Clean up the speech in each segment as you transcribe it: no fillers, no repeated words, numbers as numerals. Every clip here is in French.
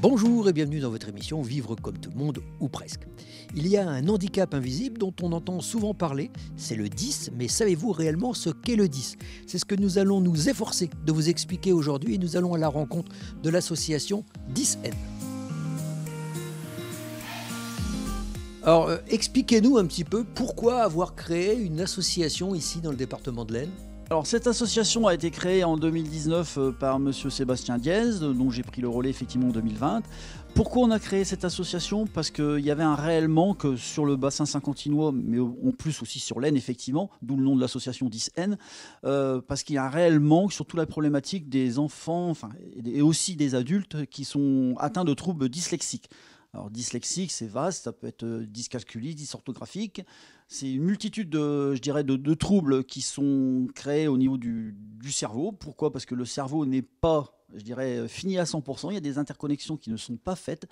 Bonjour et bienvenue dans votre émission Vivre comme tout le monde, ou presque. Il y a un handicap invisible dont on entend souvent parler, c'est le 10, mais savez-vous réellement ce qu'est le 10? C'est ce que nous allons nous efforcer de vous expliquer aujourd'hui et nous allons à la rencontre de l'association 10N. Alors, expliquez-nous un petit peu pourquoi avoir créé une association ici dans le département de l'Aisne. Alors cette association a été créée en 2019 par monsieur Sébastien Diez, dont j'ai pris le relais effectivement en 2020. Pourquoi on a créé cette association? Parce qu'il y avait un réel manque sur le bassin saint-quentinois, mais en plus aussi sur l'Aisne effectivement, d'où le nom de l'association 10N, parce qu'il y a un réel manque sur toute la problématique des enfants et aussi des adultes qui sont atteints de troubles dyslexiques. Alors dyslexique, c'est vaste, ça peut être dyscalculie, dysorthographique. C'est une multitude de troubles qui sont créés au niveau du cerveau. Pourquoi? Parce que le cerveau n'est pas, fini à 100%. Il y a des interconnexions qui ne sont pas faites.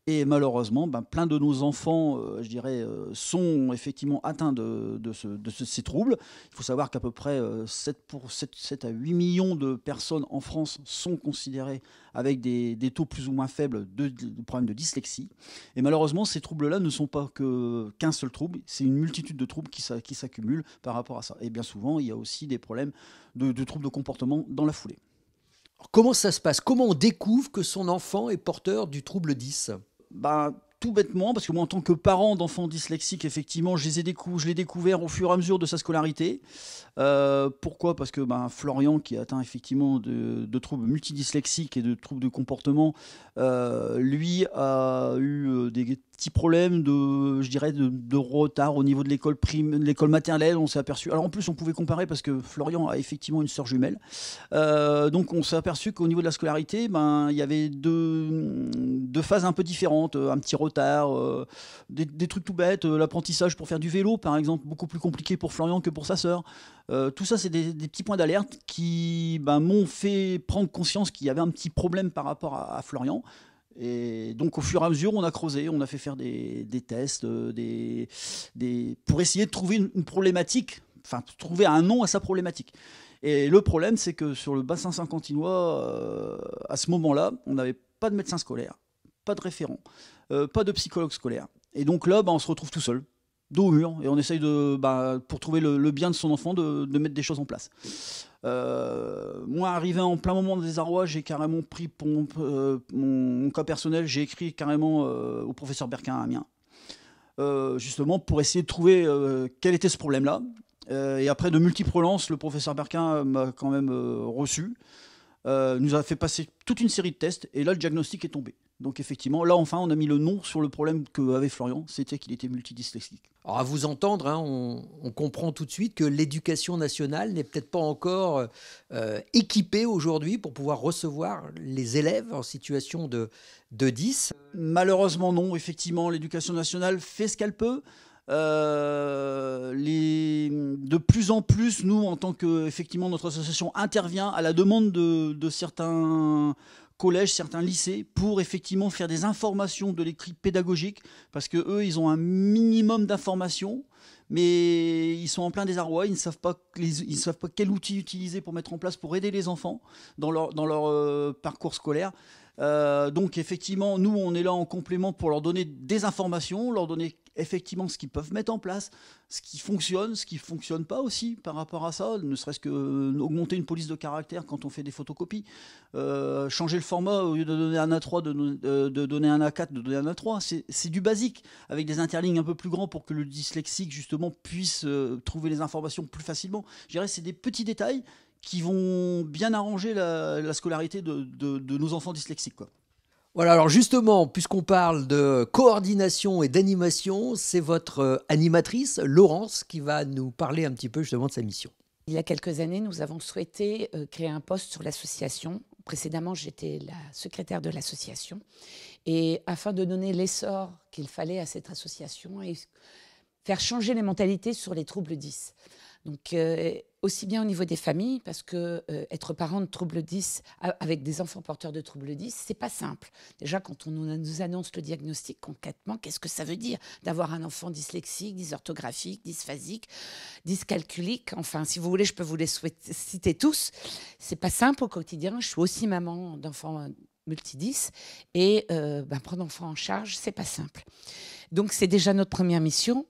Et malheureusement, plein de nos enfants, sont effectivement atteints de ces troubles. Il faut savoir qu'à peu près 7 à 8 millions de personnes en France sont considérées avec des taux plus ou moins faibles de problèmes de dyslexie. Et malheureusement, ces troubles-là ne sont pas qu'un seul trouble. C'est une multitude de troubles qui s'accumulent par rapport à ça. Et bien souvent, il y a aussi des problèmes de troubles de comportement dans la foulée. Alors, comment ça se passe? Comment on découvre que son enfant est porteur du trouble 10? Tout bêtement, parce que moi en tant que parent d'enfants dyslexiques, effectivement, je l'ai découvert au fur et à mesure de sa scolarité. Pourquoi? Parce que Florian, qui est atteint effectivement de troubles multidyslexiques et de troubles de comportement, lui a eu des petits problèmes de retard au niveau de l'école maternelle. On s'est aperçu. Alors en plus, on pouvait comparer parce que Florian a effectivement une sœur jumelle. Donc on s'est aperçu qu'au niveau de la scolarité, il y avait deux phases un peu différentes, un petit retard, des trucs tout bêtes, l'apprentissage pour faire du vélo par exemple, beaucoup plus compliqué pour Florian que pour sa sœur. Tout ça, c'est des petits points d'alerte qui m'ont fait prendre conscience qu'il y avait un petit problème par rapport à Florian. Et donc au fur et à mesure, on a creusé, on a fait faire des tests, pour essayer de trouver une problématique, trouver un nom à sa problématique. Et le problème, c'est que sur le bassin saint-quentinois, à ce moment-là, on n'avait pas de médecin scolaire, pas de référent, pas de psychologue scolaire. Et donc là, on se retrouve tout seul, dos au mur, et on essaye pour trouver le bien de son enfant, de mettre des choses en place. Moi, arrivé en plein moment de désarroi, j'ai carrément pris pour mon cas personnel, j'ai écrit carrément au professeur Berquin à Amiens, justement pour essayer de trouver quel était ce problème-là. Et après de multiples relances, le professeur Berquin m'a quand même reçu, nous a fait passer toute une série de tests, et là le diagnostic est tombé. Donc effectivement, là enfin on a mis le nom sur le problème qu'avait Florian, c'était qu'il était multidyslexique. Alors à vous entendre, on comprend tout de suite que l'éducation nationale n'est peut-être pas encore équipée aujourd'hui pour pouvoir recevoir les élèves en situation de 10. Malheureusement non, effectivement l'éducation nationale fait ce qu'elle peut. De plus en plus, nous, en tant que effectivement notre association intervient à la demande de certains collèges, certains lycées, pour effectivement faire des informations de l'écrit pédagogique, parce que eux, ils ont un minimum d'informations, mais ils sont en plein désarroi, ils ne savent pas quel outil utiliser pour mettre en place pour aider les enfants dans leur parcours scolaire. Donc effectivement, nous, on est là en complément pour leur donner des informations, leur donner effectivement ce qu'ils peuvent mettre en place, ce qui fonctionne pas aussi par rapport à ça, ne serait-ce que augmenter une police de caractère quand on fait des photocopies, changer le format, au lieu de donner un A3, de donner un A4, de donner un A3, c'est du basique, avec des interlignes un peu plus grands pour que le dyslexique justement puisse trouver les informations plus facilement. Je dirais c'est des petits détails qui vont bien arranger la scolarité de nos enfants dyslexiques, quoi. Voilà, alors justement, puisqu'on parle de coordination et d'animation, c'est votre animatrice, Laurence, qui va nous parler un petit peu justement de sa mission. Il y a quelques années, nous avons souhaité créer un poste sur l'association. Précédemment, j'étais la secrétaire de l'association. Et afin de donner l'essor qu'il fallait à cette association et faire changer les mentalités sur les troubles 10. Donc, aussi bien au niveau des familles, parce que être parent de troubles 10 avec des enfants porteurs de troubles 10, c'est pas simple. Déjà, quand on nous annonce le diagnostic concrètement, qu'est-ce que ça veut dire d'avoir un enfant dyslexique, dysorthographique, dysphasique, dyscalculique? Enfin, si vous voulez, je peux vous les citer tous. C'est pas simple au quotidien. Je suis aussi maman d'enfants multi-10. Et prendre l'enfant en charge, c'est pas simple. Donc c'est déjà notre première mission,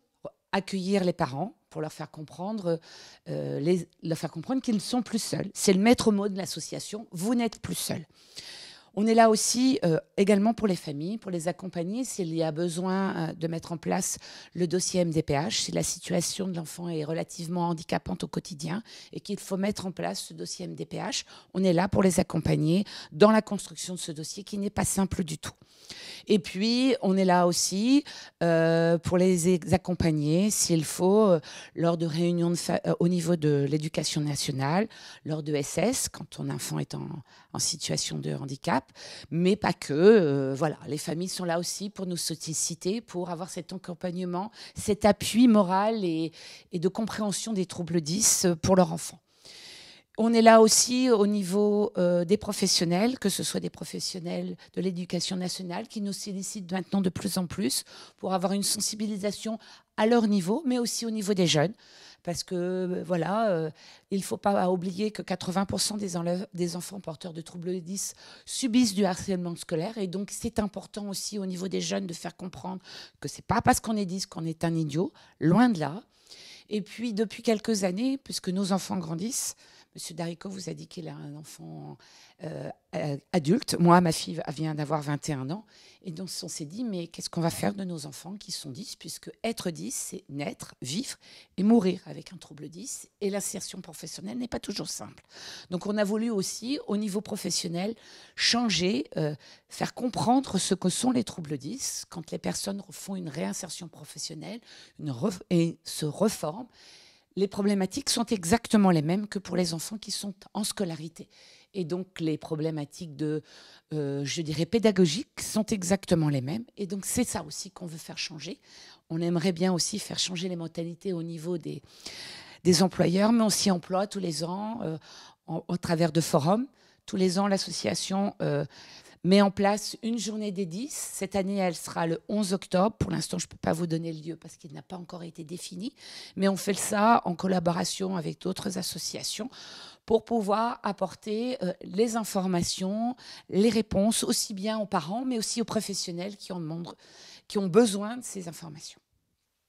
accueillir les parents pour leur faire comprendre, qu'ils ne sont plus seuls. C'est le maître mot de l'association, vous n'êtes plus seuls. On est là aussi également pour les familles, pour les accompagner s'il y a besoin de mettre en place le dossier MDPH, si la situation de l'enfant est relativement handicapante au quotidien et qu'il faut mettre en place ce dossier MDPH. On est là pour les accompagner dans la construction de ce dossier qui n'est pas simple du tout. Et puis, on est là aussi pour les accompagner, s'il faut, lors de réunions au niveau de l'éducation nationale, lors de SS, quand ton enfant est en situation de handicap, mais pas que. Voilà, les familles sont là aussi pour nous solliciter, pour avoir cet accompagnement, cet appui moral et de compréhension des troubles 10 pour leur enfant. On est là aussi au niveau des professionnels, que ce soit des professionnels de l'éducation nationale qui nous sollicitent maintenant de plus en plus pour avoir une sensibilisation à leur niveau, mais aussi au niveau des jeunes. Parce que, il ne faut pas oublier que 80% des enfants porteurs de troubles 10 subissent du harcèlement scolaire. Et donc, c'est important aussi au niveau des jeunes de faire comprendre que ce n'est pas parce qu'on est 10 qu'on est un idiot, loin de là. Et puis, depuis quelques années, puisque nos enfants grandissent, Monsieur Darrico vous a dit qu'il a un enfant adulte. Moi, ma fille vient d'avoir 21 ans. Et donc, on s'est dit, mais qu'est-ce qu'on va faire de nos enfants qui sont 10 ? Puisque être 10, c'est naître, vivre et mourir avec un trouble 10. Et l'insertion professionnelle n'est pas toujours simple. Donc, on a voulu aussi, au niveau professionnel, changer, faire comprendre ce que sont les troubles 10 quand les personnes font une réinsertion professionnelle et se reforment. Les problématiques sont exactement les mêmes que pour les enfants qui sont en scolarité. Et donc, les problématiques pédagogiques sont exactement les mêmes. Et donc, c'est ça aussi qu'on veut faire changer. On aimerait bien aussi faire changer les mentalités au niveau des employeurs, mais on s'y emploie tous les ans au travers de forums. Tous les ans, l'association met en place une journée des 10. Cette année, elle sera le 11 octobre. Pour l'instant, je ne peux pas vous donner le lieu parce qu'il n'a pas encore été défini. Mais on fait ça en collaboration avec d'autres associations pour pouvoir apporter les informations, les réponses, aussi bien aux parents, mais aussi aux professionnels qui ont besoin de ces informations.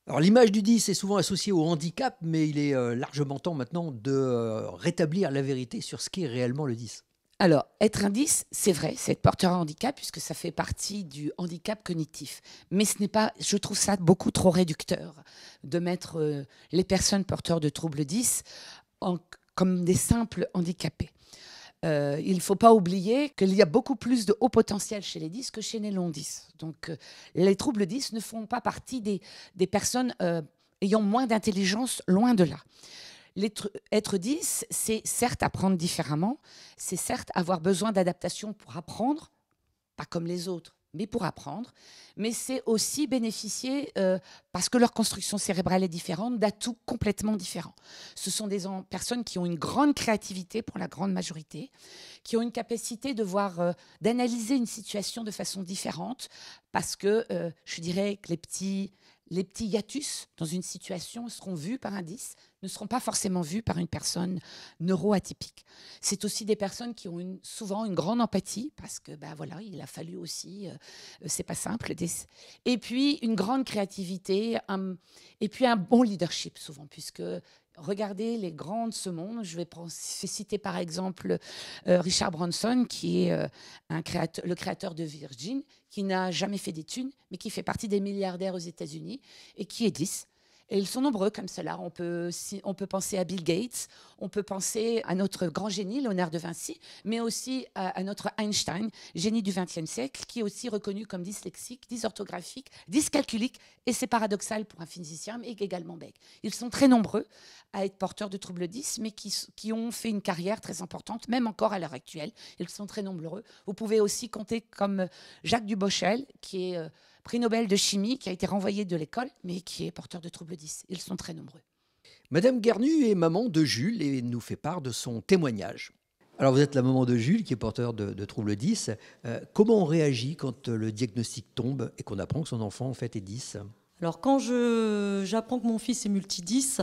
Alors l'image du 10 est souvent associée au handicap, mais il est largement temps maintenant de rétablir la vérité sur ce qu'est réellement le 10. Alors, être un 10, c'est vrai, c'est être porteur à handicap, puisque ça fait partie du handicap cognitif. Mais ce n'est pas, je trouve ça beaucoup trop réducteur de mettre les personnes porteurs de troubles 10 comme des simples handicapés. Il ne faut pas oublier qu'il y a beaucoup plus de haut potentiel chez les 10 que chez les non 10. Donc, les troubles 10 ne font pas partie des personnes ayant moins d'intelligence, loin de là. Être 10, c'est certes apprendre différemment, c'est certes avoir besoin d'adaptation pour apprendre, pas comme les autres, mais pour apprendre. Mais c'est aussi bénéficier, parce que leur construction cérébrale est différente, d'atouts complètement différents. Ce sont des personnes qui ont une grande créativité pour la grande majorité, qui ont une capacité d'analyser une situation de façon différente, parce que je dirais que les petits hiatus dans une situation seront vus par un 10, ne seront pas forcément vus par une personne neuroatypique. C'est aussi des personnes qui ont souvent une grande empathie, parce que il a fallu aussi, c'est pas simple, et puis une grande créativité, et puis un bon leadership souvent, puisque regardez les grands de ce monde. Je vais citer par exemple Richard Branson, qui est le créateur de Virgin, qui n'a jamais fait d'études, mais qui fait partie des milliardaires aux États-Unis et qui est 10. Et ils sont nombreux comme cela. On peut penser à Bill Gates, on peut penser à notre grand génie, Léonard de Vinci, mais aussi à notre Einstein, génie du XXe siècle, qui est aussi reconnu comme dyslexique, dysorthographique, dyscalculique, et c'est paradoxal pour un physicien, mais également bègue. Ils sont très nombreux à être porteurs de troubles 10, mais qui ont fait une carrière très importante, même encore à l'heure actuelle. Ils sont très nombreux. Vous pouvez aussi compter comme Jacques Dubochet, qui est prix Nobel de chimie, qui a été renvoyé de l'école, mais qui est porteur de troubles 10. Ils sont très nombreux. Madame Guernu est maman de Jules et nous fait part de son témoignage. Alors vous êtes la maman de Jules qui est porteur de troubles 10. Comment on réagit quand le diagnostic tombe et qu'on apprend que son enfant en fait est 10 ? Alors quand j'apprends que mon fils est multi 10,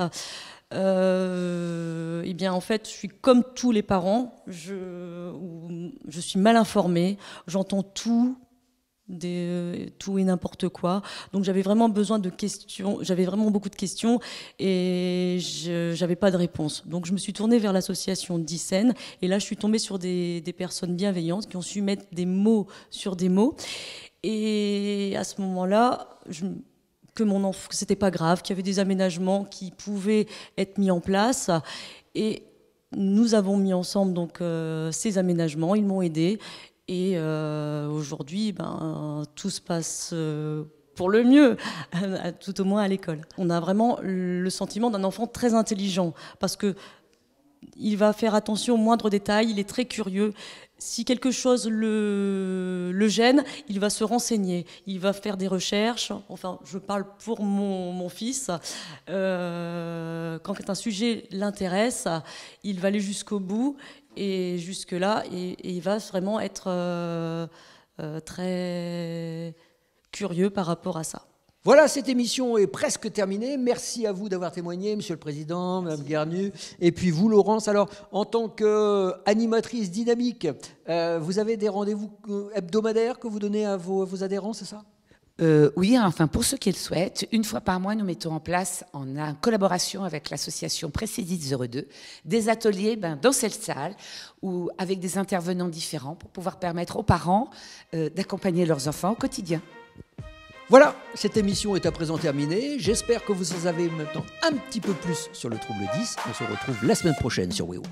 eh bien en fait je suis comme tous les parents, je suis mal informée, j'entends tout et n'importe quoi. Donc j'avais vraiment besoin de questions, j'avais vraiment beaucoup de questions et j'avais pas de réponse. Donc je me suis tournée vers l'association Dicen et là je suis tombée sur des personnes bienveillantes qui ont su mettre des mots sur des mots. Et à ce moment-là, que c'était pas grave, qu'il y avait des aménagements qui pouvaient être mis en place. Et nous avons mis ensemble donc ces aménagements, ils m'ont aidé. Et aujourd'hui, tout se passe pour le mieux, tout au moins à l'école. On a vraiment le sentiment d'un enfant très intelligent parce que il va faire attention aux moindres détails, il est très curieux. Si quelque chose le gêne, il va se renseigner, il va faire des recherches. Enfin, je parle pour mon fils. Quand un sujet l'intéresse, il va aller jusqu'au bout et jusque-là, et il va vraiment être très curieux par rapport à ça. Voilà, cette émission est presque terminée. Merci à vous d'avoir témoigné, Monsieur le Président, Mme Guernu, et puis vous, Laurence. Alors, en tant qu'animatrice dynamique, vous avez des rendez-vous hebdomadaires que vous donnez à vos adhérents, c'est ça ? Oui, enfin pour ceux qui le souhaitent, une fois par mois, nous mettons en place, en collaboration avec l'association Précédite 02, des ateliers dans cette salle ou avec des intervenants différents pour pouvoir permettre aux parents d'accompagner leurs enfants au quotidien. Voilà, cette émission est à présent terminée. J'espère que vous en avez maintenant un petit peu plus sur le trouble 10. On se retrouve la semaine prochaine sur WeHo.